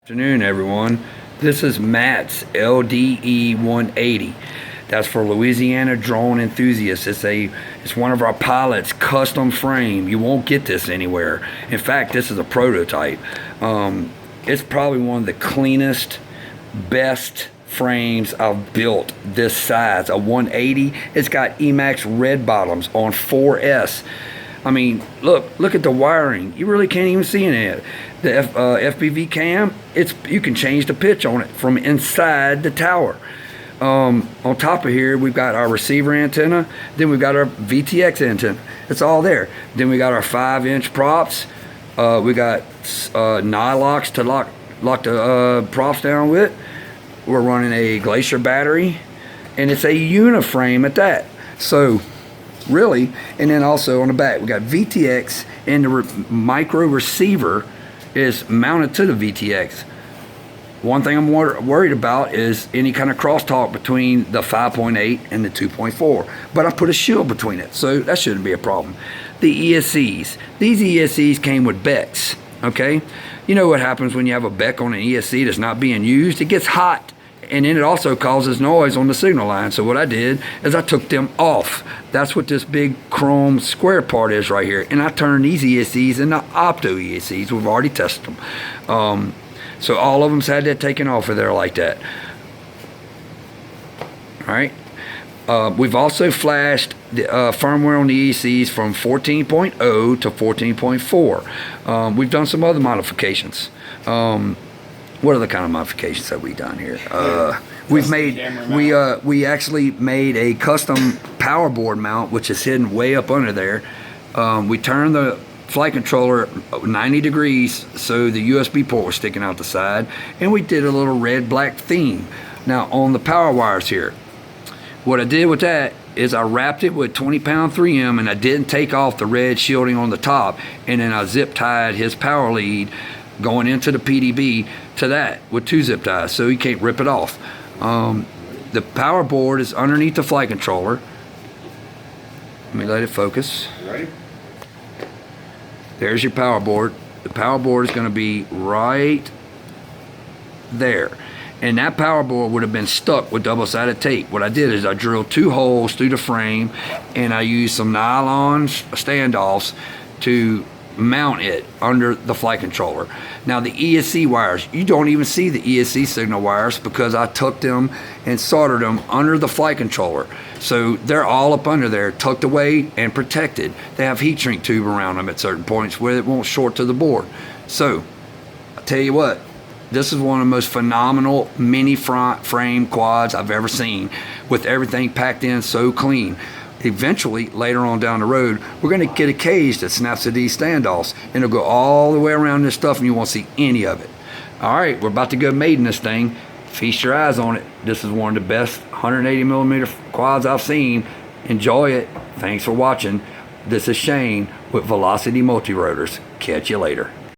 Afternoon, everyone. This is Matt's LDE-180. That's for Louisiana Drone Enthusiast. It's one of our pilots' custom frame. You won't get this anywhere. In fact, this is a prototype. It's probably one of the cleanest, best frames I've built this size. A 180. It's got Emax red bottoms on 4S. I mean, look at the wiring. You really can't even see any of it. The FPV cam, you can change the pitch on it from inside the tower. On top of here, we've got our receiver antenna. Then we've got our VTX antenna. It's all there. Then we got our 5-inch props. We got nylocks to lock the props down with. We're running a Glacier battery, and it's a uniframe at that. So really, and then also on the back we got VTX, and the micro receiver is mounted to the VTX. One thing I'm worried about is any kind of crosstalk between the 5.8 and the 2.4, but I put a shield between it, so that shouldn't be a problem. The ESCs, these ESCs came with BECs. Okay, you know what happens when you have a BEC on an ESC that's not being used? It gets hot, and then it also causes noise on the signal line. So what I did is I took them off. That's what this big chrome square part is right here. And I turned these ESCs into opto ESCs. We've already tested them. So all of them's had that taken off of there like that. All right. We've also flashed the firmware on the ESCs from 14.0 to 14.4. We've done some other modifications. What other kind of modifications have we done here? We actually made a custom power board mount, which is hidden way up under there. We turned the flight controller 90 degrees so the USB port was sticking out the side, and we did a little red-black theme. Now on the power wires here, what I did with that is I wrapped it with 20-pound 3M, and I didn't take off the red shielding on the top, and then I zip tied his power lead going into the PDB to that with 2 zip ties, so you can't rip it off. The power board is underneath the flight controller. Let me let it focus. Ready? There's your power board. The power board is going to be right there, and that power board would have been stuck with double-sided tape. What I did is I drilled 2 holes through the frame, and I used some nylon standoffs to mount it under the flight controller. Now the ESC wires, you don't even see the ESC signal wires because I tucked them and soldered them under the flight controller. So they're all up under there, tucked away and protected. They have heat shrink tube around them at certain points where it won't short to the board. So I tell you what, this is one of the most phenomenal mini frame quads I've ever seen, with everything packed in so clean. Eventually, later on down the road, we're going to get a cage that snaps to these standoffs, and it'll go all the way around this stuff, and you won't see any of it. All right, we're about to go maiden this thing. Feast your eyes on it. This is one of the best 180 millimeter quads I've seen. Enjoy it. Thanks for watching. This is Shane with Velocity Multirotors. Catch you later.